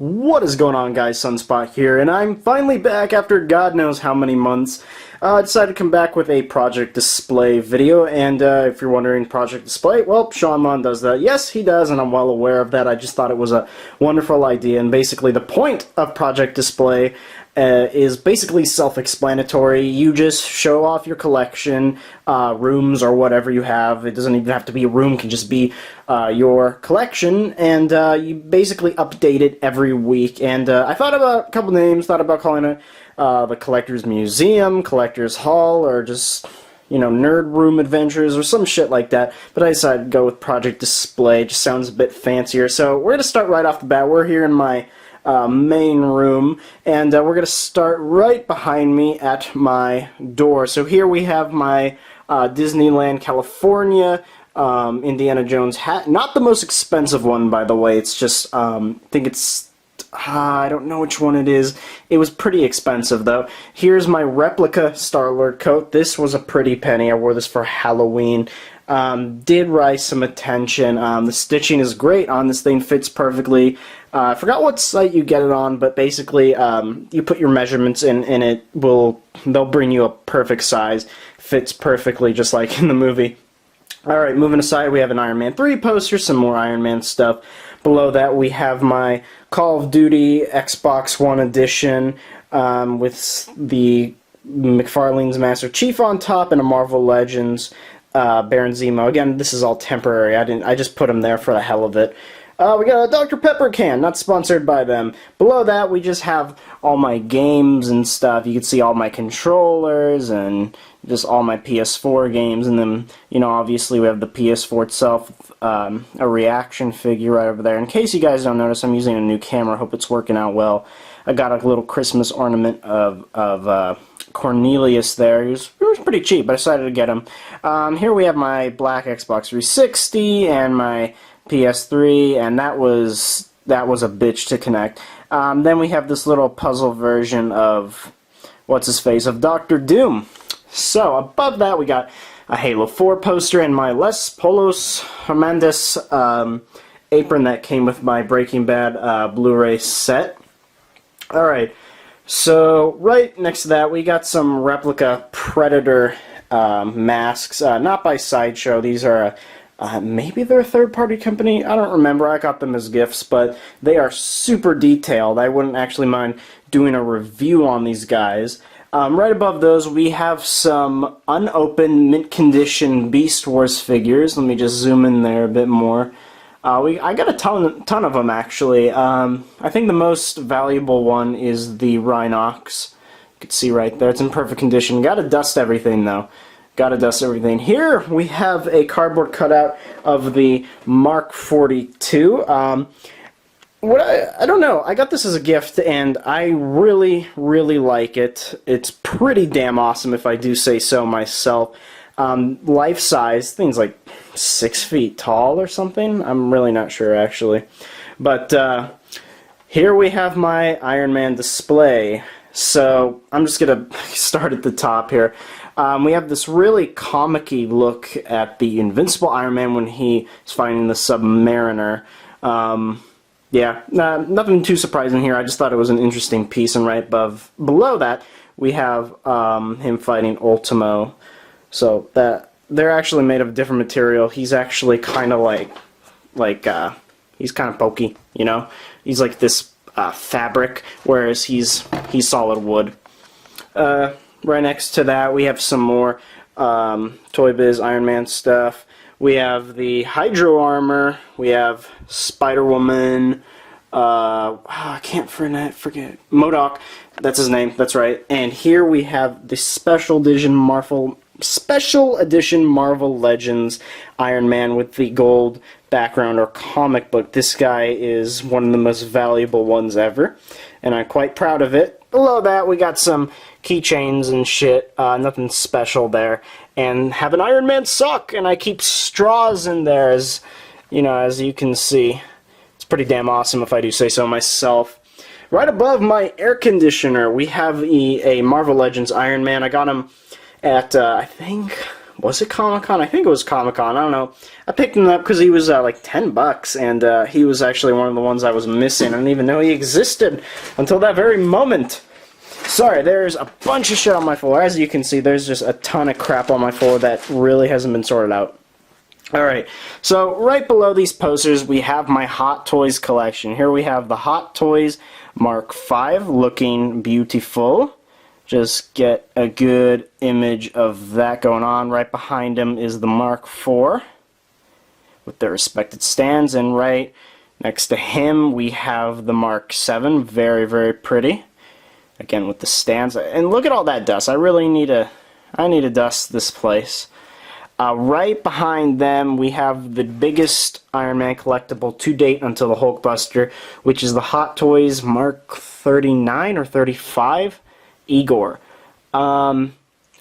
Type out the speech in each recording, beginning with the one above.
What is going on, guys? Sunspot here, and I'm finally back after God knows how many months. I decided to come back with a Project Display video, and if you're wondering, Project Display, well, Sean Mon does that. Yes, he does, and I'm well aware of that. I just thought it was a wonderful idea, and basically the point of Project Display is basically self-explanatory. You just show off your collection, rooms, or whatever you have. It doesn't even have to be a room, it can just be your collection, and you basically update it every week. And I thought about a couple names, thought about calling it the Collector's Museum, Collector's Hall, or just, you know, Nerd Room Adventures, or some shit like that. But I decided to go with Project Display. It just sounds a bit fancier. So we're going to start right off the bat. We're here in my main room, and we're going to start right behind me at my door. So here we have my Disneyland California Indiana Jones hat. Not the most expensive one, by the way. It's just, I think it's, I don't know which one it is. It was pretty expensive, though. Here's my replica Star-Lord coat. This was a pretty penny. I wore this for Halloween. Did rise some attention. The stitching is great on this thing, fits perfectly. I forgot what site you get it on, but basically you put your measurements in and they'll bring you a perfect size. Fits perfectly just like in the movie. Alright, moving aside, we have an Iron Man 3 poster, some more Iron Man stuff. Below that we have my Call of Duty Xbox One edition with the McFarlane's Master Chief on top and a Marvel Legends Baron Zemo. Again, this is all temporary. I just put them there for the hell of it. We got a Dr. Pepper can, not sponsored by them. Below that, we just have all my games and stuff. You can see all my controllers and just all my PS4 games. And then, you know, obviously we have the PS4 itself, a reaction figure right over there. In case you guys don't notice, I'm using a new camera. Hope it's working out well. I got a little Christmas ornament of Cornelius there. It was pretty cheap, but I decided to get him. Here we have my black Xbox 360 and my PS3, and that was a bitch to connect. Then we have this little puzzle version of what's-his-face, of Doctor Doom. So above that we got a Halo 4 poster and my Les Polos Hernandez apron that came with my Breaking Bad Blu-ray set. Alright, so right next to that we got some replica Predator masks, not by Sideshow. These are maybe they're a third-party company. I don't remember. I got them as gifts, but they are super detailed. I wouldn't actually mind doing a review on these guys. Right above those, we have some unopened, mint-condition Beast Wars figures. Let me just zoom in there a bit more. I got a ton of them, actually. I think the most valuable one is the Rhinox. You can see right there. It's in perfect condition. Gotta dust everything, though. Gotta dust everything. Here we have a cardboard cutout of the Mark 42. I don't know. I got this as a gift, and I really, really like it. It's pretty damn awesome, if I do say so myself. Life size, things like 6 feet tall or something. I'm really not sure, actually. But here we have my Iron Man display. So I'm just gonna start at the top here. We have this really comic-y look at the Invincible Iron Man when he is fighting the Submariner. Yeah, nothing too surprising here. I just thought it was an interesting piece. And right below that, we have him fighting Ultimo. So that they're actually made of a different material. He's actually kind of he's kind of pokey, you know. He's like this fabric, whereas he's solid wood. Right next to that, we have some more Toy Biz Iron Man stuff. We have the Hydro armor. We have Spider-Woman. I can't forget. MODOK. That's his name. That's right. And here we have the Special Edition Marvel Legends Iron Man with the gold background or comic book. This guy is one of the most valuable ones ever, and I'm quite proud of it. Below that, we got some keychains and shit. Nothing special there. And have an Iron Man sock, and I keep straws in there, as you know, as you can see. It's pretty damn awesome, if I do say so myself. Right above my air conditioner, we have a Marvel Legends Iron Man. I got him at, I think, was it Comic-Con? I think it was Comic-Con. I don't know. I picked him up because he was like $10, and he was actually one of the ones I was missing. I didn't even know he existed until that very moment. Sorry, there's a bunch of shit on my floor. As you can see, there's just a ton of crap on my floor that really hasn't been sorted out. Alright, so right below these posters, we have my Hot Toys collection. Here we have the Hot Toys Mark V, looking beautiful. Just get a good image of that going on. Right behind him is the Mark IV with their respected stands, and right next to him we have the Mark VII, very, very pretty. Again with the stands, and look at all that dust. I need to dust this place. Right behind them we have the biggest Iron Man collectible to date until the Hulkbuster, which is the Hot Toys Mark 39 or 35 Igor. I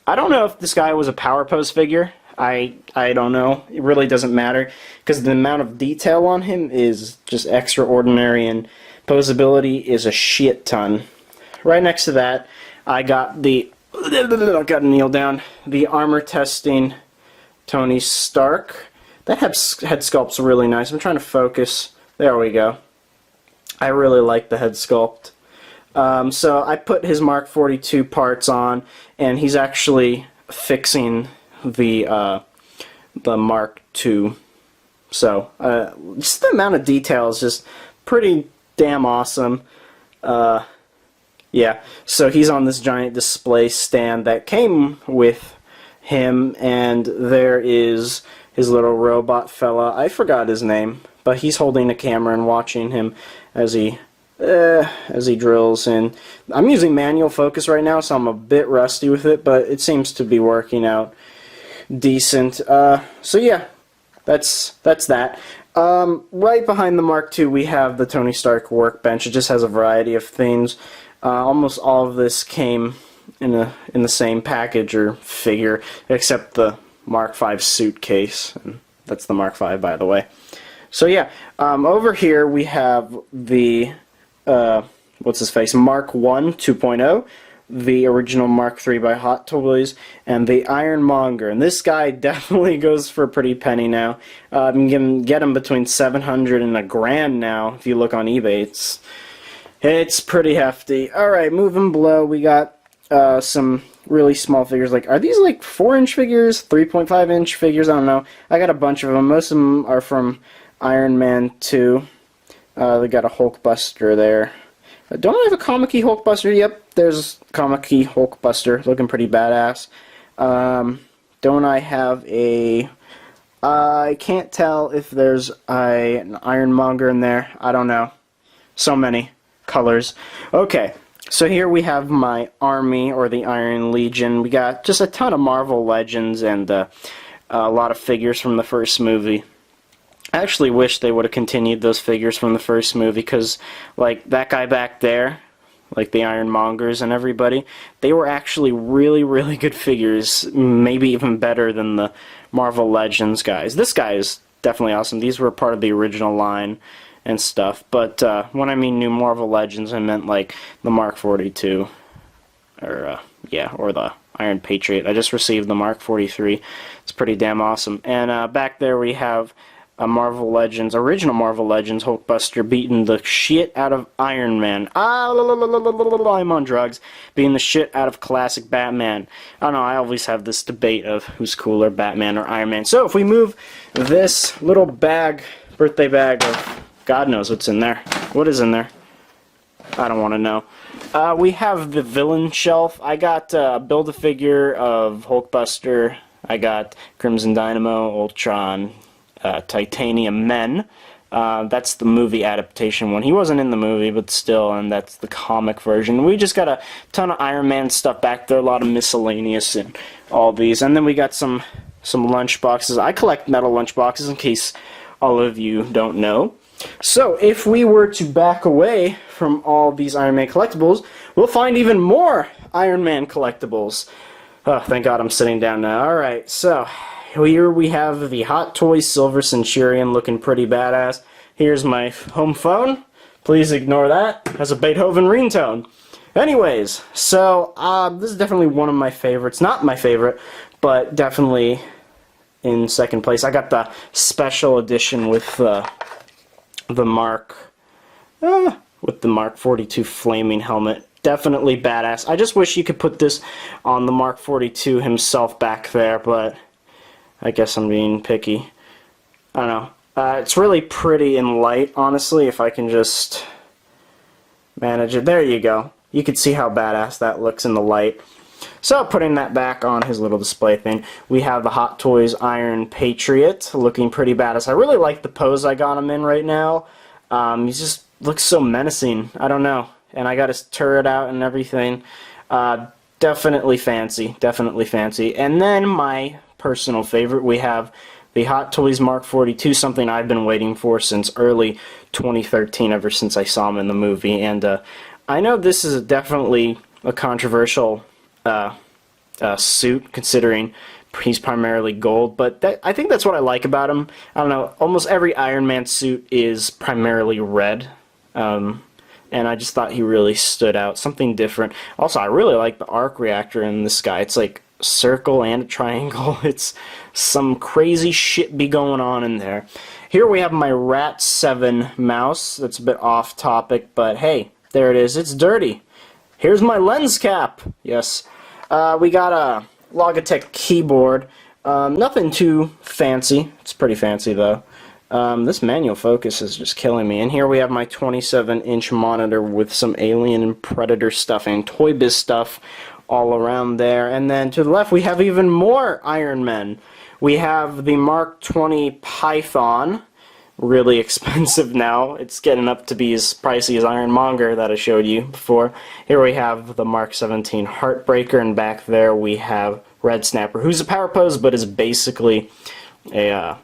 don't know if this guy was a Power Pose figure. I don't know. It really doesn't matter because the amount of detail on him is just extraordinary, and posability is a shit ton. Right next to that, I got the gotta kneel down. The armor testing Tony Stark. That head sculpt's really nice. I'm trying to focus. There we go. I really like the head sculpt. So I put his Mark 42 parts on, and he's actually fixing the Mark II. So just the amount of detail is just pretty damn awesome. Yeah, so he's on this giant display stand that came with him, and there is his little robot fella. I forgot his name, but he's holding a camera and watching him as he drills. And I'm using manual focus right now, so I'm a bit rusty with it, but it seems to be working out decent. So yeah, that's that. Right behind the Mark II we have the Tony Stark workbench. It just has a variety of things. Almost all of this came in the same package or figure, except the Mark V suitcase, and that's the Mark V, by the way. So yeah, over here we have the what's his face, Mark I 2.0, the original Mark III by Hot Toys, and the Ironmonger. And this guy definitely goes for a pretty penny now. You can get him between $700 and $1,000 now if you look on eBay. It's pretty hefty. Alright, moving below, we got some really small figures. Like, are these like 4-inch figures? 3.5-inch figures? I don't know. I got a bunch of them. Most of them are from Iron Man 2. They got a Hulkbuster there. Don't I have a Comic-Key Hulkbuster? Yep, there's Comic-Key Hulkbuster. Looking pretty badass. Don't I have a... I can't tell if there's an Ironmonger in there. I don't know. So many colors. Okay, so here we have my army, or the Iron Legion. We got just a ton of Marvel Legends and a lot of figures from the first movie. I actually wish they would have continued those figures from the first movie, because like that guy back there, like the Ironmongers and everybody, they were actually really, really good figures, maybe even better than the Marvel Legends guys. This guy is definitely awesome. These were part of the original line and stuff, but when I mean new Marvel Legends, I meant like the Mark 42, or yeah, or the Iron Patriot. I just received the Mark 43. It's pretty damn awesome. And back there we have a Marvel Legends, original Marvel Legends Hulkbuster beating the shit out of Iron Man. I'm on drugs. Beating the shit out of classic Batman. I don't know, I always have this debate of who's cooler, Batman or Iron Man. So if we move this little bag, birthday bag of God knows what's in there. What is in there? I don't want to know. We have the villain shelf. I got Build-A-Figure of Hulkbuster. I got Crimson Dynamo, Ultron, Titanium Men. That's the movie adaptation one. He wasn't in the movie, but still, and that's the comic version. We just got a ton of Iron Man stuff back there, a lot of miscellaneous and all these. And then we got some lunch boxes. I collect metal lunch boxes in case all of you don't know. So, if we were to back away from all these Iron Man collectibles, we'll find even more Iron Man collectibles. Oh, thank God I'm sitting down now. Alright, so here we have the Hot Toys Silver Centurion, looking pretty badass. Here's my home phone. Please ignore that. It has a Beethoven ringtone. Anyways, so this is definitely one of my favorites. Not my favorite, but definitely in second place. I got the special edition with the Mark 42 flaming helmet. Definitely badass. I just wish you could put this on the Mark 42 himself back there, but I guess I'm being picky. I don't know. It's really pretty in light, honestly, if I can just manage it. There you go. You can see how badass that looks in the light. So, putting that back on his little display thing, we have the Hot Toys Iron Patriot, looking pretty badass. I really like the pose I got him in right now. He just looks so menacing. I don't know. And I got his turret out and everything. Definitely fancy. Definitely fancy. And then my personal favorite, we have the Hot Toys Mark 42, something I've been waiting for since early 2013, ever since I saw him in the movie. And I know this is definitely a controversial suit, considering he's primarily gold, but I think that's what I like about him. I don't know, almost every Iron Man suit is primarily red, and I just thought he really stood out, something different. Also, I really like the arc reactor in this guy. It's like circle and a triangle. It's some crazy shit be going on in there. Here we have my Rat 7 mouse. That's a bit off topic, but hey, there it is. It's dirty. Here's my lens cap. Yes. We got a Logitech keyboard. Nothing too fancy. It's pretty fancy though. This manual focus is just killing me. And here we have my 27-inch monitor with some Alien and Predator stuff and Toy Biz stuff all around there. And then to the left we have even more Iron Men. We have the Mark 20 Python. Really expensive now. It's getting up to be as pricey as Ironmonger that I showed you before. Here we have the Mark 17 Heartbreaker, and back there we have Red Snapper, who's a power pose but is basically a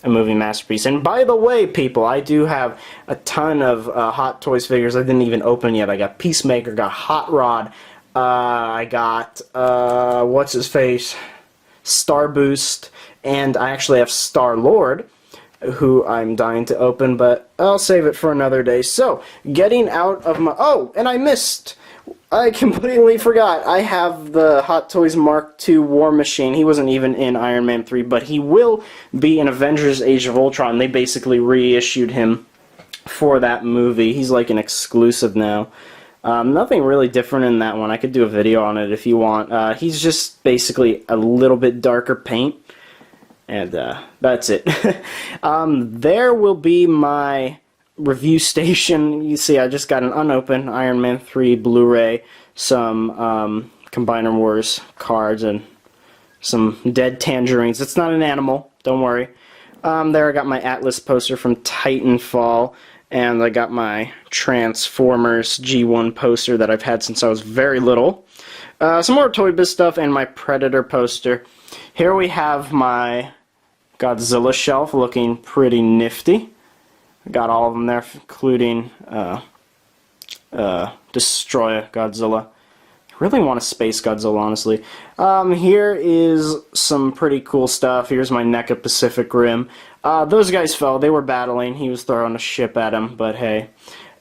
movie masterpiece. And by the way, people, I do have a ton of Hot Toys figures I didn't even open yet. I got Peacemaker, got Hot Rod, I got what's his face, Star Boost, and I actually have Star-Lord, who I'm dying to open, but I'll save it for another day. So, getting out of my... Oh, and I completely forgot. I have the Hot Toys Mark II War Machine. He wasn't even in Iron Man 3, but he will be in Avengers Age of Ultron. They basically reissued him for that movie. He's like an exclusive now. Nothing really different in that one. I could do a video on it if you want. He's just basically a little bit darker paint. And that's it. There will be my review station. You see, I just got an unopened Iron Man 3 Blu-ray, some Combiner Wars cards, and some dead tangerines. It's not an animal, don't worry. There I got my Atlas poster from Titanfall, and I got my Transformers G1 poster that I've had since I was very little. Some more Toy Biz stuff, and my Predator poster. Here we have my Godzilla shelf, looking pretty nifty. Got all of them there, including Destroy Godzilla. I really want a Space Godzilla, honestly. Here is some pretty cool stuff. Here's my NECA Pacific Rim. Those guys fell. They were battling. He was throwing a ship at him, but hey.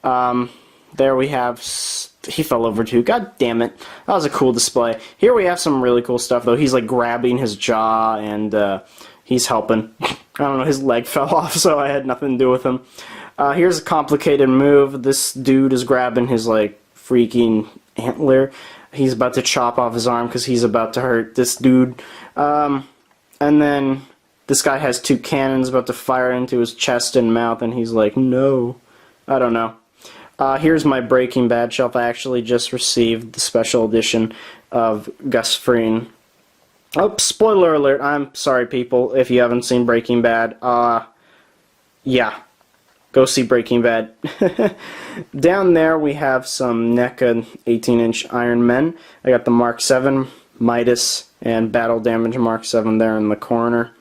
There we have... He fell over too. God damn it. That was a cool display. Here we have some really cool stuff, though. He's like grabbing his jaw, and he's helping. I don't know, his leg fell off, so I had nothing to do with him. Here's a complicated move. This dude is grabbing his, like, freaking antler. He's about to chop off his arm because he's about to hurt this dude. And then this guy has two cannons about to fire into his chest and mouth, and he's like, no. I don't know. Here's my Breaking Bad shelf. I actually just received the special edition of Gus Fring. Oh, spoiler alert. I'm sorry, people, if you haven't seen Breaking Bad. Yeah. Go see Breaking Bad. Down there we have some NECA 18-inch Iron Men. I got the Mark 7, Midas, and Battle Damage Mark 7 there in the corner.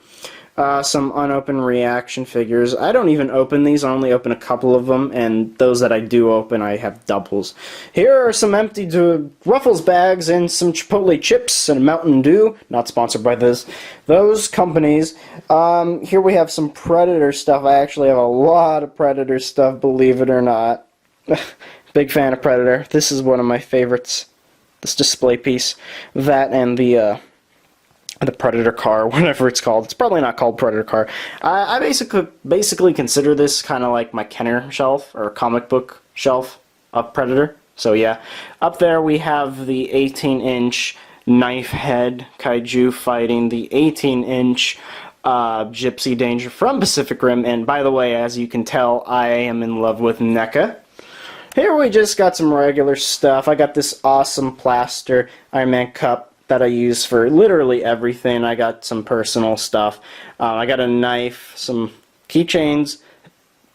Some unopened reaction figures. I don't even open these. I only open a couple of them, and those that I do open, I have doubles. Here are some empty Ruffles bags and some Chipotle chips and Mountain Dew. Not sponsored by those companies. Here we have some Predator stuff. I actually have a lot of Predator stuff, believe it or not. Big fan of Predator. This is one of my favorites. This display piece. That and the the Predator car, whatever it's called. It's probably not called Predator car. I basically consider this kind of like my Kenner shelf or comic book shelf of Predator. So yeah, up there we have the 18-inch knife head kaiju fighting the 18-inch Gypsy Danger from Pacific Rim. And by the way, as you can tell, I am in love with NECA. Here we just got some regular stuff. I got this awesome plaster Iron Man cup that I use for literally everything. I got some personal stuff. I got a knife, some keychains,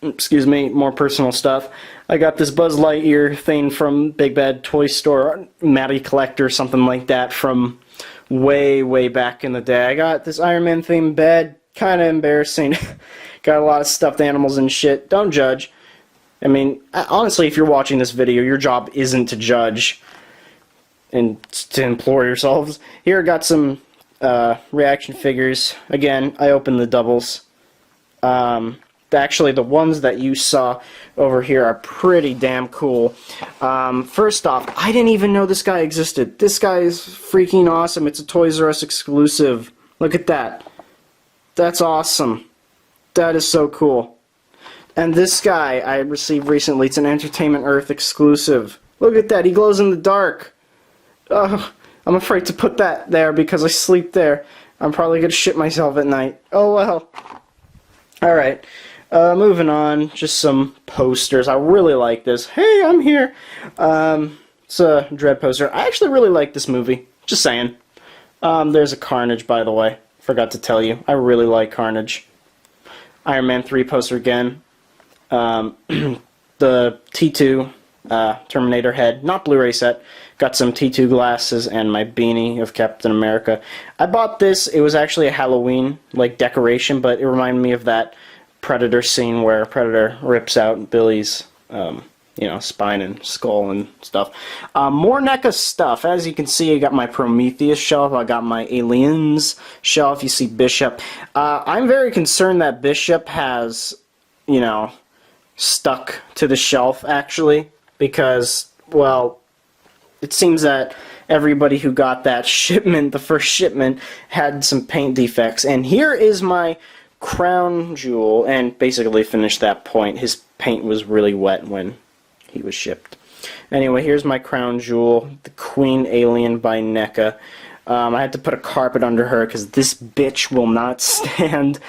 excuse me, more personal stuff. I got this Buzz Lightyear thing from Big Bad Toy Store, Matty Collector, something like that from way back in the day. I got this Iron Man themed bed, kind of embarrassing. Got a lot of stuffed animals and shit. Don't judge. I mean, honestly, if you're watching this video, your job isn't to judge and to implore yourselves. Here I got some reaction figures. Again, I opened the doubles. Actually, the ones that you saw over here are pretty damn cool. First off, I didn't even know this guy existed. This guy is freaking awesome. It's a Toys R Us exclusive. Look at that. That's awesome. That is so cool. And this guy I received recently, it's an Entertainment Earth exclusive. Look at that, he glows in the dark. Oh, I'm afraid to put that there because I sleep there. I'm probably going to shit myself at night. Oh well. Alright, moving on, just some posters. I really like this. Hey, I'm here. It's a Dredd poster. I actually really like this movie. Just saying. There's a Carnage, by the way. Forgot to tell you. I really like Carnage. Iron Man 3 poster again. The T2 Terminator head, not Blu-ray set. Got some T2 glasses and my beanie of Captain America. I bought this. It was actually a Halloween like decoration, but it reminded me of that Predator scene where Predator rips out Billy's you know, spine and skull and stuff. More NECA stuff. As you can see, I got my Prometheus shelf. I got my Aliens shelf. You see Bishop. I'm very concerned that Bishop has, you know, stuck to the shelf, actually, because, well, it seems that everybody who got that shipment, the first shipment, had some paint defects. And here is my crown jewel, and basically finished that point. His paint was really wet when he was shipped. Anyway, here's my crown jewel, the Queen Alien by NECA. I had to put a carpet under her because this bitch will not stand.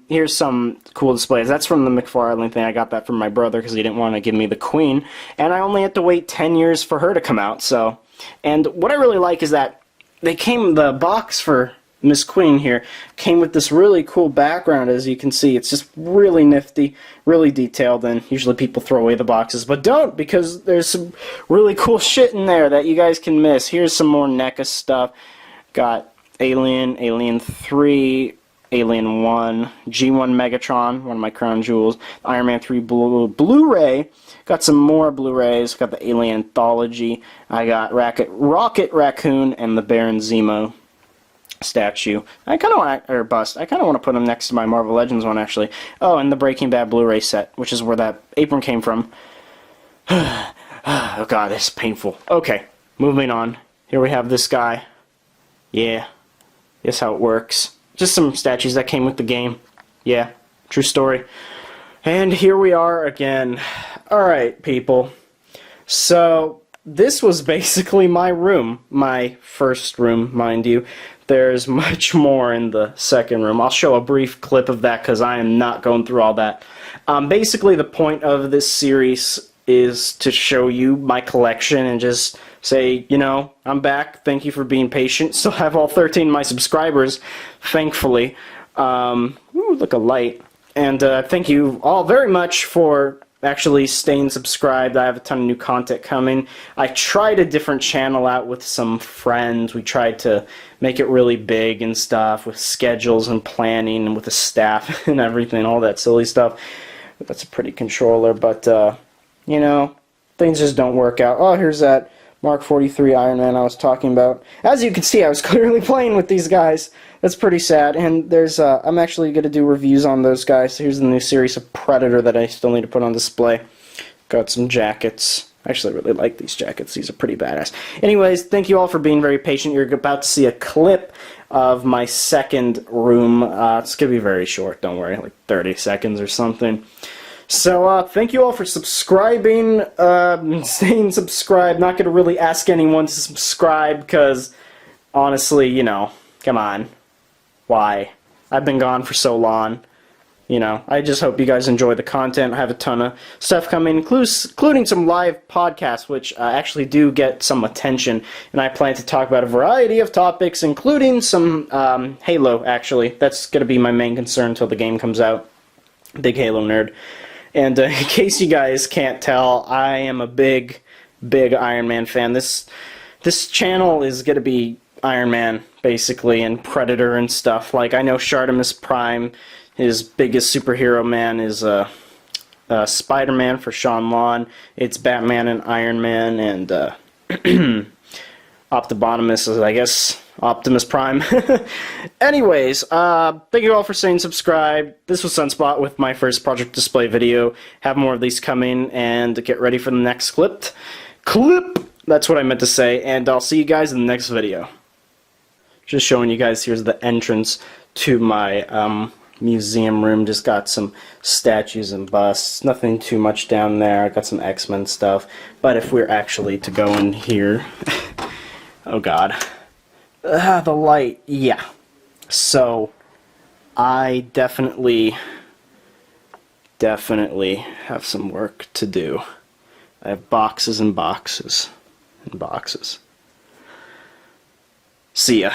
Here's some cool displays. That's from the McFarlane thing. I got that from my brother because he didn't want to give me the Queen. And I only had to wait 10 years for her to come out. So, and what I really like is that the box for Miss Queen here came with this really cool background. As you can see, it's just really nifty, really detailed, and usually people throw away the boxes, but don't, because there's some really cool shit in there that you guys can miss. Here's some more NECA stuff. Got Alien, Alien 3, Alien 1, G1 Megatron, one of my crown jewels, Iron Man 3 Blu-ray. Got some more Blu-rays. Got the Alien Anthology. I got Rocket Raccoon and the Baron Zemo statue. I kind of want, or bust. I kind of want to put them next to my Marvel Legends one, actually. Oh, and the Breaking Bad Blu-ray set, which is where that apron came from. Oh god, this is painful. Okay, moving on. Here we have this guy. Yeah, that's how it works. Just some statues that came with the game. Yeah, true story. And here we are again. Alright, people. So, this was basically my room. My first room, mind you. There's much more in the second room. I'll show a brief clip of that because I am not going through all that. Basically, the point of this series is to show you my collection and just say, you know, I'm back. Thank you for being patient. Still have all 13 of my subscribers, thankfully. Ooh, look, a light. And thank you all very much for actually staying subscribed. I have a ton of new content coming. I tried a different channel out with some friends. We tried to make it really big and stuff with schedules and planning and with the staff and everything, all that silly stuff. But that's a pretty controller, but you know, things just don't work out. Oh, here's that Mark 43 Iron Man I was talking about. As you can see, I was clearly playing with these guys. That's pretty sad. And there's I'm actually going to do reviews on those guys. Here's the new series of Predator that I still need to put on display. Got some jackets. Actually, I really like these jackets. These are pretty badass. Anyways, thank you all for being very patient. You're about to see a clip of my second room. It's going to be very short, don't worry, like 30 seconds or something. So, thank you all for subscribing, staying subscribed. Not going to really ask anyone to subscribe, because, honestly, you know, come on. Why? I've been gone for so long. You know, I just hope you guys enjoy the content. I have a ton of stuff coming, including some live podcasts, which actually do get some attention. And I plan to talk about a variety of topics, including some Halo, actually. That's going to be my main concern until the game comes out. Big Halo nerd. And in case you guys can't tell, I am a big Iron Man fan. This channel is going to be Iron Man, basically, and Predator and stuff. Like, I know Shartimus Prime, his biggest superhero man is Spider-Man for Sean Lawn. It's Batman and Iron Man, and Optibotimus is, I guess, Optimus Prime. Anyways, thank you all for saying subscribe. This was Sunspot with my first Project Display video. Have more of these coming, and get ready for the next clip. That's what I meant to say, and I'll see you guys in the next video. Just showing you guys, here's the entrance to my museum room. Just got some statues and busts. Nothing too much down there. I got some X-Men stuff. But if we're actually to go in here... oh god. The light. Yeah. So, I definitely have some work to do. I have boxes and boxes and boxes. See ya.